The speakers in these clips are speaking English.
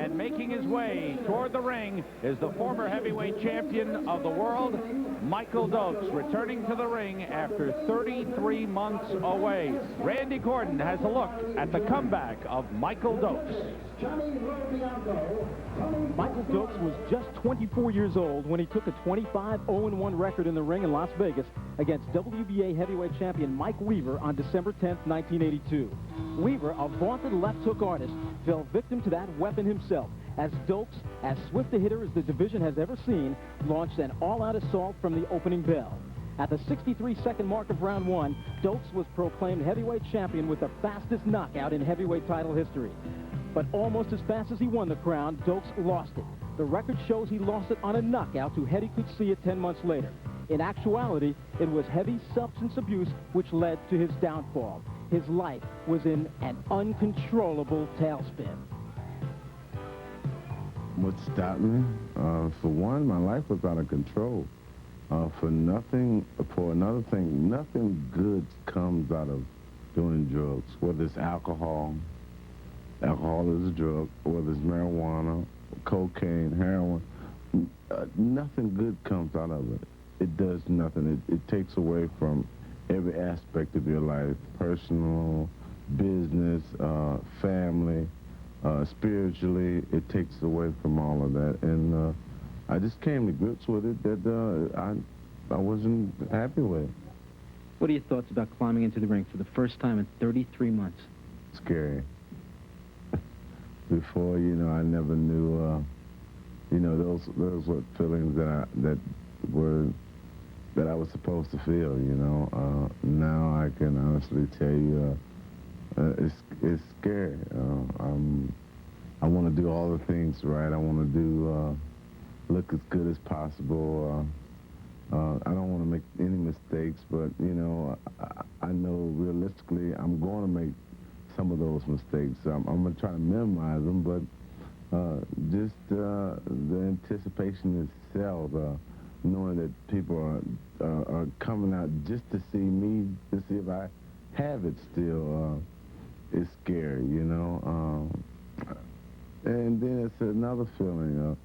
And making his way toward the ring is the former heavyweight champion of the world, Michael Dokes, returning to the ring after 33 months away. Randy Gordon has a look at the comeback of Michael Dokes. Michael Dokes was just 24 years old when he took a 25-0-1 record in the ring in Las Vegas against WBA heavyweight champion Mike Weaver on December 10, 1982. Weaver, a vaunted left hook artist, fell victim to that weapon himself as Dokes, as swift a hitter as the division has ever seen, launched an all-out assault from the opening bell. At the 63-second mark of round one, Dokes was proclaimed heavyweight champion with the fastest knockout in heavyweight title history. But almost as fast as he won the crown, Dokes lost it. The record shows he lost it on a knockout to Hetty Coetzee 10 months later. In actuality, it was heavy substance abuse which led to his downfall. His life was in an uncontrollable tailspin. What stopped me? For one, my life was out of control. For another thing, nothing good comes out of doing drugs, whether it's alcohol. Alcohol is a drug, whether it's marijuana, cocaine, heroin. Nothing good comes out of it. It does nothing. It takes away from every aspect of your life, personal, business, family, spiritually. It takes away from all of that. And I just came to grips with it that I wasn't happy with. What are your thoughts about climbing into the ring for the first time in 33 months? Scary. Before, I never knew, those were feelings that I was supposed to feel, Now I can honestly tell you, it's scary. I want to do all the things right. I want to look as good as possible. I don't want to make any mistakes, but, I know realistically I'm going to make some of those mistakes. I'm going to try to minimize them, but just the anticipation itself, knowing that people are coming out just to see me, to see if I have it still, is scary, And then it's another feeling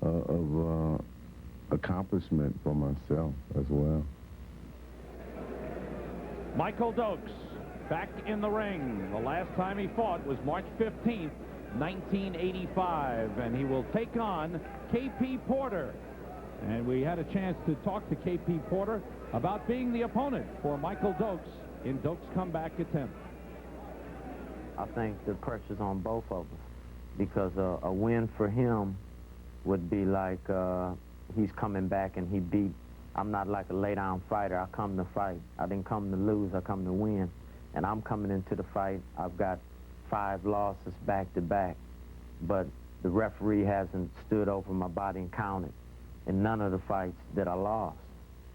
of accomplishment for myself as well. Michael Dokes back in the ring. The last time he fought was March 15th, 1985, and he will take on K.P. Porter. And we had a chance to talk to K.P. Porter about being the opponent for Michael Dokes in Dokes' comeback attempt. I think the pressure's on both of us because a win for him would be like he's coming back and he beat. I'm not like a lay-down fighter. I come to fight. I didn't come to lose. I come to win. And I'm coming into the fight. I've got 5 losses back-to-back, but the referee hasn't stood over my body and counted in none of the fights that I lost.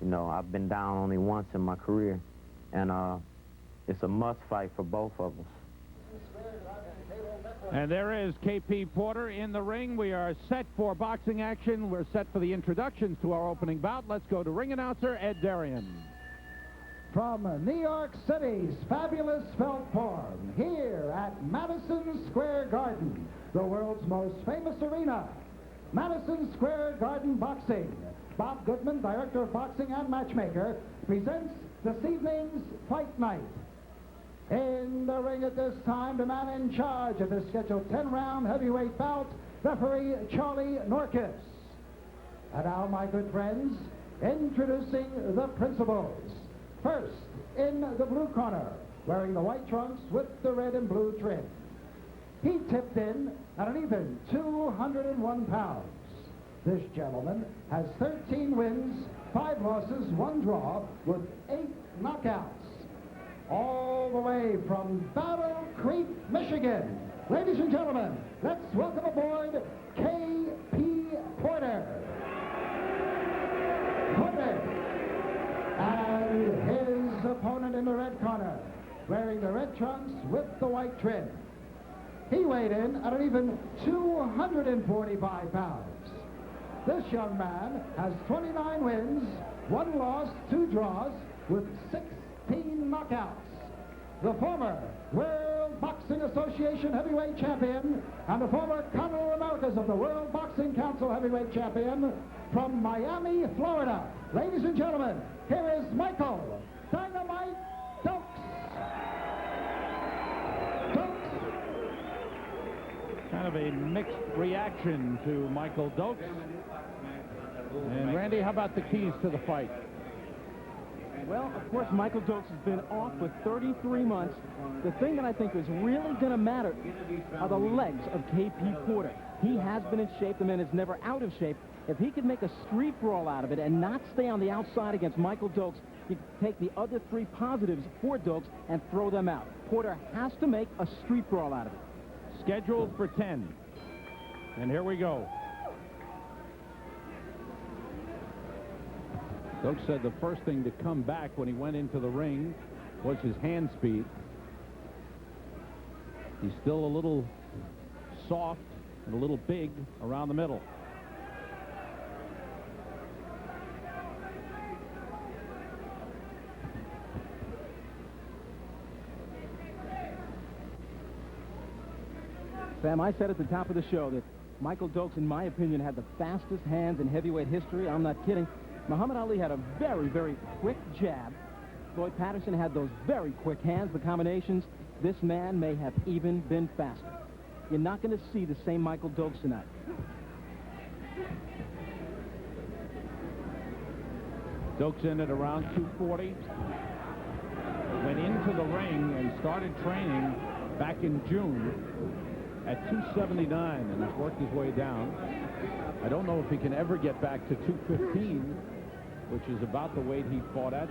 I've been down only once in my career, and it's a must fight for both of us. And there is K.P. Porter in the ring. We are set for boxing action. We're set for the introductions to our opening bout. Let's go to ring announcer Ed Darian. From New York City's fabulous Felt Forum, here at Madison Square Garden, the world's most famous arena, Madison Square Garden Boxing. Bob Goodman, director of boxing and matchmaker, presents this evening's fight night. In the ring at this time, the man in charge of the scheduled 10-round heavyweight bout, referee Charlie Norquist. And now, my good friends, introducing the principals. First, in the blue corner, wearing the white trunks with the red and blue trim. He tipped in at an even 201 pounds. This gentleman has 13 wins, 5 losses, 1 draw, with 8 knockouts. All the way from Battle Creek, Michigan. Ladies and gentlemen, let's welcome aboard K.P. Porter. And his opponent in the red corner, wearing the red trunks with the white trim. He weighed in at an even 245 pounds. This young man has 29 wins, 1 loss, 2 draws, with 16 knockouts. The former World Boxing Association heavyweight champion and the former Continental America because of the World Boxing Council heavyweight champion from Miami, Florida. Ladies and gentlemen, here is Michael Dynamite Dokes. Kind of a mixed reaction to Michael Dokes. And Randy, how about the keys to the fight? Well, of course, Michael Dokes has been off for 33 months. The thing that I think is really going to matter are the legs of KP Porter. He has been in shape. The man is never out of shape. If he could make a street brawl out of it and not stay on the outside against Michael Dokes, he'd take the other three positives for Dokes and throw them out. Porter has to make a street brawl out of it. Scheduled for 10. And here we go. Dokes said the first thing to come back when he went into the ring was his hand speed. He's still a little soft and a little big around the middle. Sam, I said at the top of the show that Michael Dokes, in my opinion, had the fastest hands in heavyweight history. I'm not kidding. Muhammad Ali had a very, very quick jab. Floyd Patterson had those very quick hands, the combinations. This man may have even been faster. You're not going to see the same Michael Dokes tonight. Dokes in at around 240. Went into the ring and started training back in June at 279, and has worked his way down. I don't know if he can ever get back to 215, which is about the weight he fought at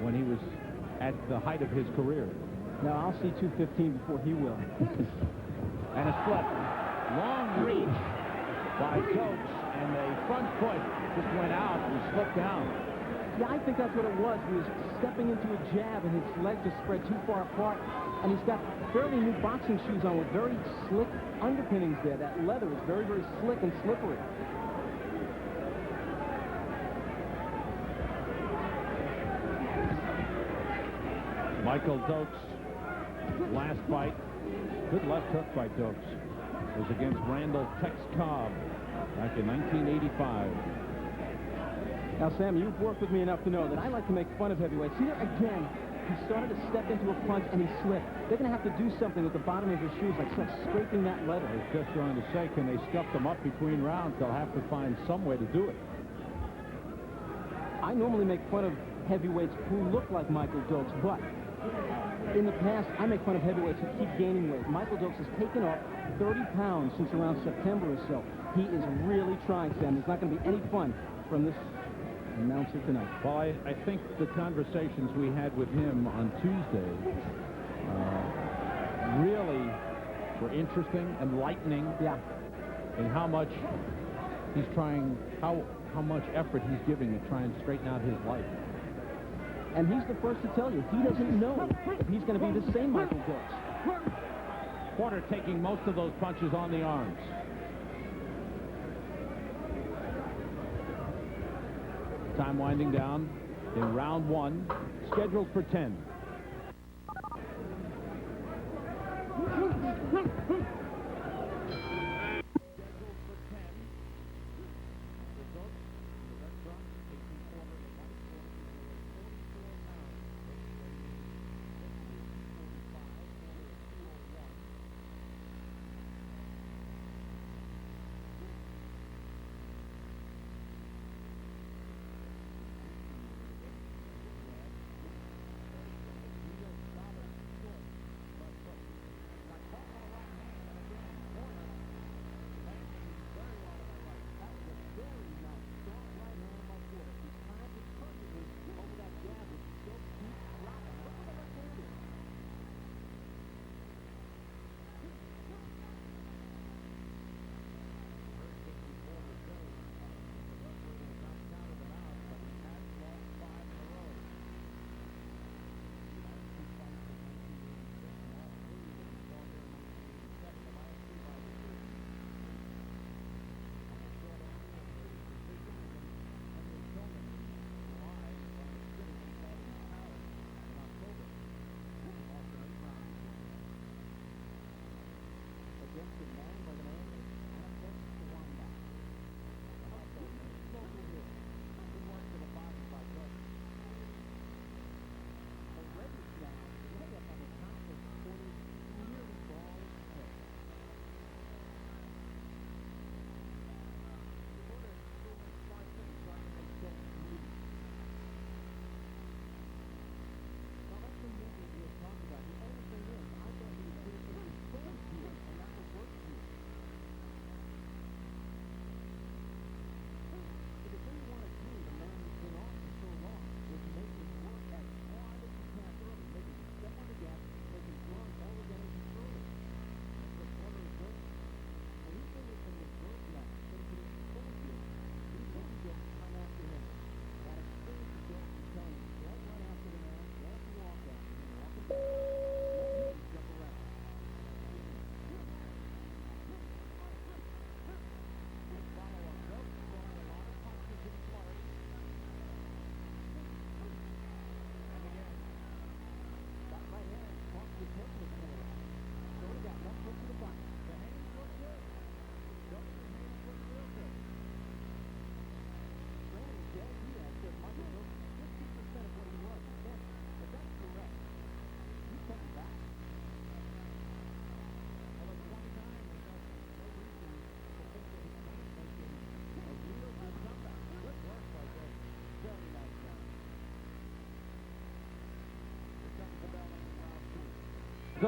when he was at the height of his career. Now, I'll see 215 before he will. And a slip. Long reach by Dokes, and the front foot just went out and slipped down. Yeah, I think that's what it was. He was stepping into a jab, and his legs just spread too far apart. And he's got fairly new boxing shoes on with very slick underpinnings there. That leather is very, very slick and slippery. Michael Dokes, last fight, good left hook by Dokes, was against Randall Tex Cobb back in 1985. Now, Sam, you've worked with me enough to know that I like to make fun of heavyweights. See there again, he started to step into a punch and he slipped. They're going to have to do something with the bottom of his shoes, like scraping that leather. I was just going to say, can they scuff them up between rounds? They'll have to find some way to do it. I normally make fun of heavyweights who look like Michael Dokes, but in the past, I make fun of heavyweights who keep gaining weight. Michael Dokes has taken off 30 pounds since around September or so. He is really trying, Sam. There's not going to be any fun from this announcer tonight. Well, I think the conversations we had with him on Tuesday really were interesting, enlightening. Yeah. And how much he's trying, how much effort he's giving to try and straighten out his life. And he's the first to tell you, he doesn't know if he's going to be the same Michael Dokes. Porter taking most of those punches on the arms. Time winding down in round one, scheduled for 10.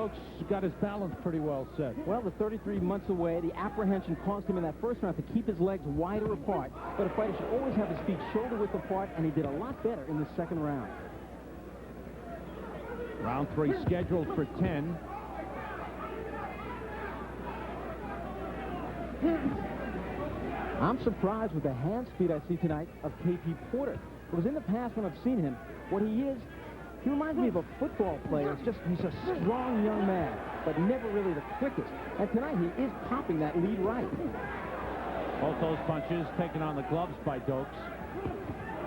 Dokes got his balance pretty well set. Well, the 33 months away, the apprehension caused him in that first round to keep his legs wider apart. But a fighter should always have his feet shoulder-width apart, and he did a lot better in the second round. Round 3 scheduled for 10. I'm surprised with the hand speed I see tonight of KP Porter. Because in the past when I've seen him, what he is, he reminds me of a football player. It's just he's a strong young man, but never really the quickest. And tonight he is popping that lead right. Both those punches taken on the gloves by Dokes.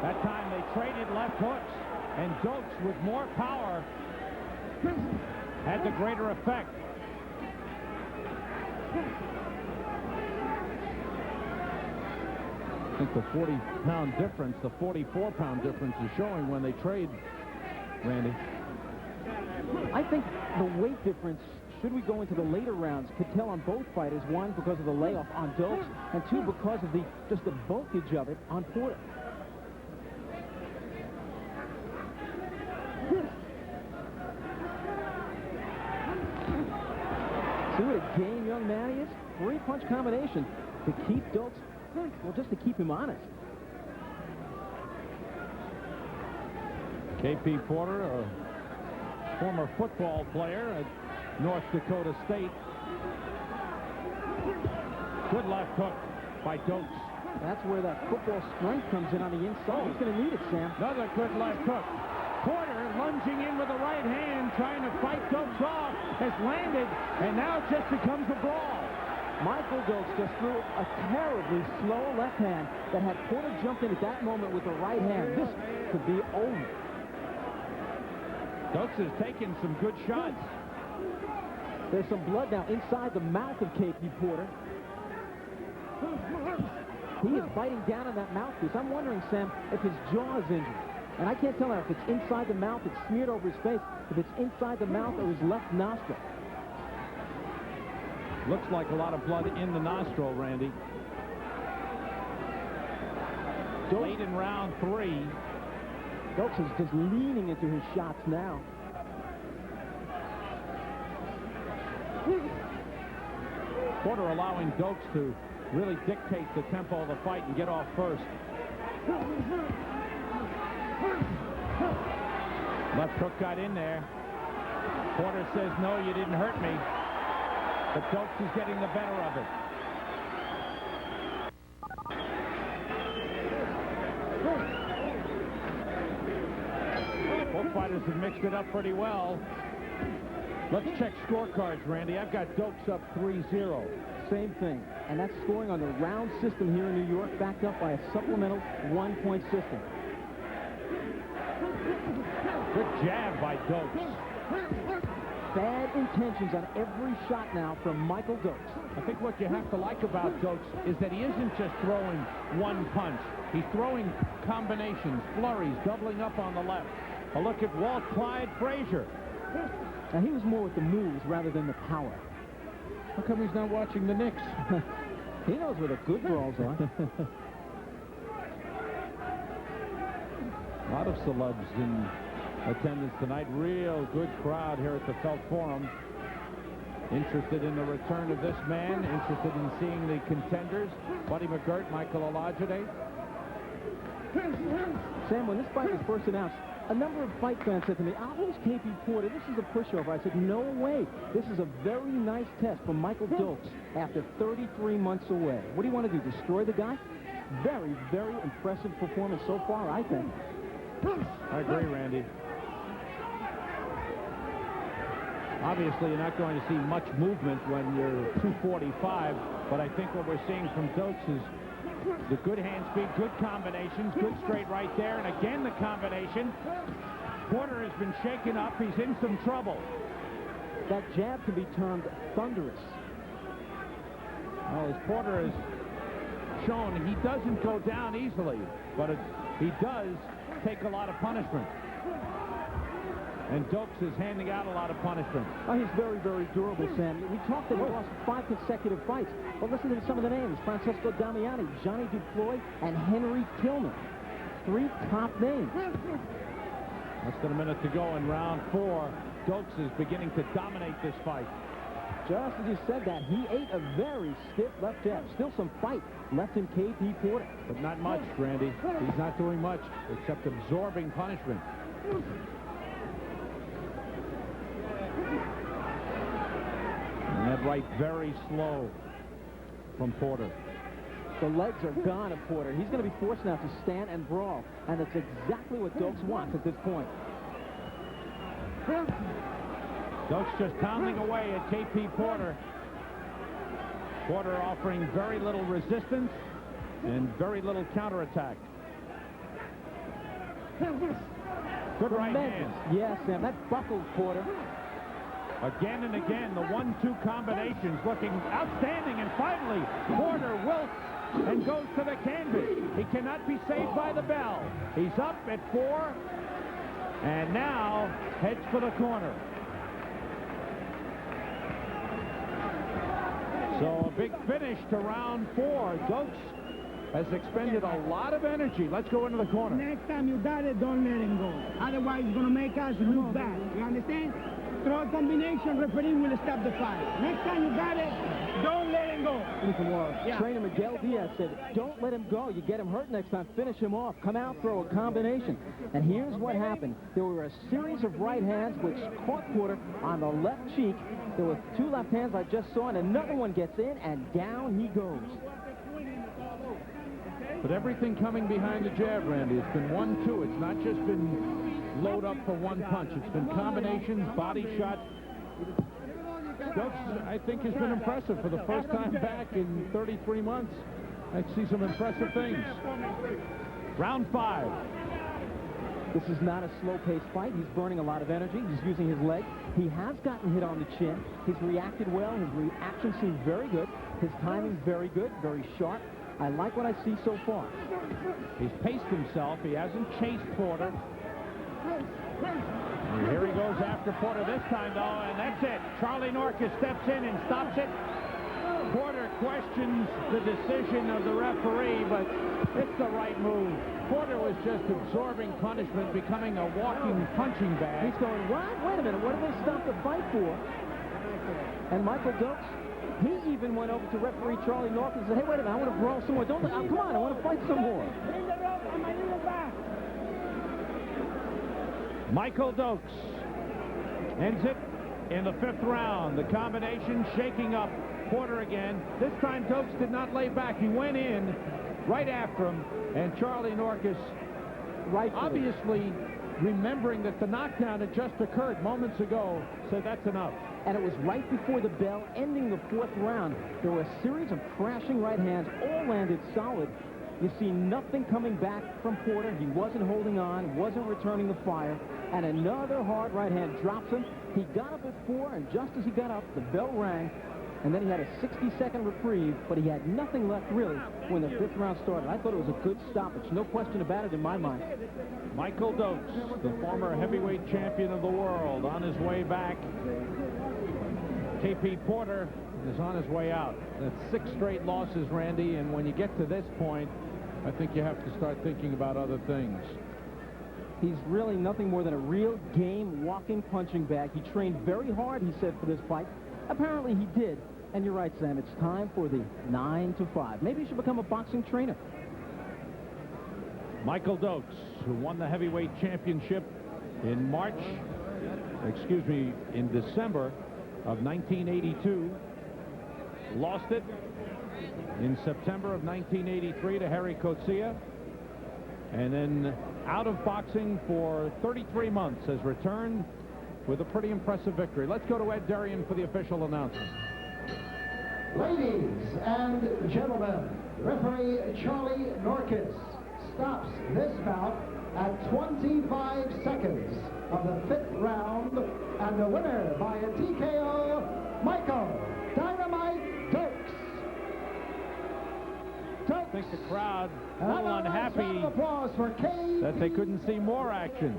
That time they traded left hooks, and Dokes with more power had the greater effect. I think the 40-pound difference, the 44-pound difference is showing when they trade, Randy. I think the weight difference, should we go into the later rounds, could tell on both fighters. One, because of the layoff on Dokes, and two, because of just the bulkage of it on Porter. See what a game young man he is? 3-punch combination to keep Dokes, well, just to keep him honest. KP Porter, a former football player at North Dakota State. Good left hook by Dokes. That's where that football strength comes in on the inside. He's going to need it, Sam. Another good left hook. Porter lunging in with the right hand, trying to fight Dokes off, has landed, and now it just becomes a brawl. Michael Dokes just threw a terribly slow left hand that had Porter jumped in at that moment with the right hand. This could be over. Dokes has taken some good shots. There's some blood now inside the mouth of KP Porter. He is biting down on that mouthpiece. I'm wondering, Sam, if his jaw is injured. And I can't tell now if it's inside the mouth, it's smeared over his face, if it's inside the mouth or his left nostril. Looks like a lot of blood in the nostril, Randy. Late in round 3. Dokes is just leaning into his shots now. Porter allowing Dokes to really dictate the tempo of the fight and get off first. Left hook got in there. Porter says, no, you didn't hurt me. But Dokes is getting the better of it. Both fighters have mixed it up pretty well. Let's check scorecards, Randy. I've got Dokes up 3-0. Same thing. And that's scoring on the round system here in New York, backed up by a supplemental 1-point system. Good jab by Dokes. Bad intentions on every shot now from Michael Dokes. I think what you have to like about Dokes is that he isn't just throwing one punch. He's throwing combinations, flurries, doubling up on the left. A look at Walt Clyde Frazier. Now, he was more with the moves rather than the power. How come he's not watching the Knicks? He knows where the good brawls are. A lot of celebs in attendance tonight. Real good crowd here at the Felt Forum. Interested in the return of this man. Interested in seeing the contenders. Buddy McGirt, Michael Olajide. Sam, when this fight was first announced, a number of fight fans said to me, "Oh, who's KP Porter? This is a pushover." I said, no way. This is a very nice test for Michael Dokes after 33 months away. What do you want to do, destroy the guy? Very, very impressive performance so far, I think. I agree, Randy. Obviously, you're not going to see much movement when you're 245, but I think what we're seeing from Dokes is the good hand speed, good combinations, good straight right there, and again the combination. Porter has been shaken up. He's in some trouble. That jab can be termed thunderous. Well, as Porter has shown, he doesn't go down easily, but he does take a lot of punishment. And Dokes is handing out a lot of punishment. Oh, he's very, very durable, Sam. We talked that he lost 5 consecutive fights. But listen to some of the names. Francesco Damiani, Johnny Duploy, and Henry Tillman. 3 top names. Less than a minute to go in round 4. Dokes is beginning to dominate this fight. Just as you said that, he ate a very stiff left jab. Still some fight left in KP Porter. But not much, Randy. He's not doing much except absorbing punishment. And that right very slow from Porter. The legs are gone of Porter. He's going to be forced now to stand and brawl. And that's exactly what Dokes wants at this point. Dokes just pounding away at KP Porter. Porter offering very little resistance and very little counterattack. Good right hand. Yes, Sam, that buckled Porter. Again and again, the 1-2 combinations looking outstanding, and finally, Porter wilts and goes to the canvas. He cannot be saved by the bell. He's up at 4, and now heads for the corner. So a big finish to round 4. Dokes has expended a lot of energy. Let's go into the corner. Next time you got it, don't let him go. Otherwise, it's going to make us lose back. You understand? Throw a combination, referee will stop the fight. Next time you got it, don't let him go. Trainer Miguel Diaz said, don't let him go. You get him hurt next time, finish him off. Come out, throw a combination. And here's what happened. There were a series of right hands which caught Porter on the left cheek. There were 2 left hands I just saw, and another one gets in, and down he goes. But everything coming behind the jab, Randy. It's been 1-2. It's not just been load up for one punch. It's been combinations, body shot. Dokes, I think, has been impressive for the first time back in 33 months. I see some impressive things. Round 5. This is not a slow-paced fight. He's burning a lot of energy. He's using his leg. He has gotten hit on the chin. He's reacted well. His reaction seems very good. His timing's very good, very sharp. I like what I see so far. He's paced himself. He hasn't chased Porter. And here he goes after Porter this time, though, and that's it. Charlie Norkus steps in and stops it. Porter questions the decision of the referee, but it's the right move. Porter was just absorbing punishment, becoming a walking punching bag. He's going, what? Wait a minute, what did they stop the fight for? And Michael Dokes, he even went over to referee Charlie Norkus and said, hey, wait a minute, I want to brawl some more. Don't let, come on, I want to fight some more. Michael Dokes ends it in the 5th round. The combination shaking up Porter again. This time Dokes did not lay back. He went in right after him, and Charlie Norkus, obviously remembering that the knockdown had just occurred moments ago, said that's enough. And it was right before the bell, ending the 4th round. There were a series of crashing right hands, all landed solid. You see nothing coming back from Porter. He wasn't holding on, wasn't returning the fire. And another hard right hand drops him. He got up at 4, and just as he got up, the bell rang. And then he had a 60-second reprieve, but he had nothing left, really, when the 5th round started. I thought it was a good stoppage. No question about it in my mind. Michael Dokes, the former heavyweight champion of the world, on his way back. KP Porter is on his way out. That's 6 straight losses, Randy, and when you get to this point, I think you have to start thinking about other things. He's really nothing more than a real game walking punching bag. He trained very hard, he said, for this fight. Apparently he did. And you're right, Sam, it's time for the 9-5. Maybe he should become a boxing trainer. Michael Dokes, who won the heavyweight championship in in December of 1982. Lost it in September of 1983 to Harry Coetzee. And then out of boxing for 33 months, has returned with a pretty impressive victory. Let's go to Ed Darien for the official announcement. Ladies and gentlemen, referee Charlie Norkus stops this bout at 25 seconds of the 5th round, and the winner by a TKO, Michael Dynamite Dokes. I think the crowd a little unhappy that they couldn't see more action.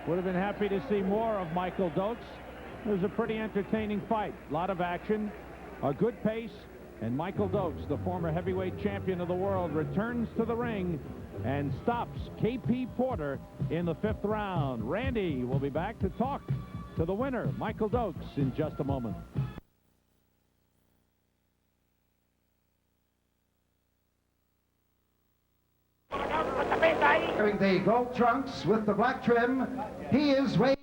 Would have been happy to see more of Michael Dokes. It was a pretty entertaining fight. A lot of action, a good pace, and Michael Dokes, the former heavyweight champion of the world, returns to the ring and stops KP Porter in the 5th round. Randy will be back to talk to the winner, Michael Dokes, in just a moment. Wearing the gold trunks with the black trim, he is weighing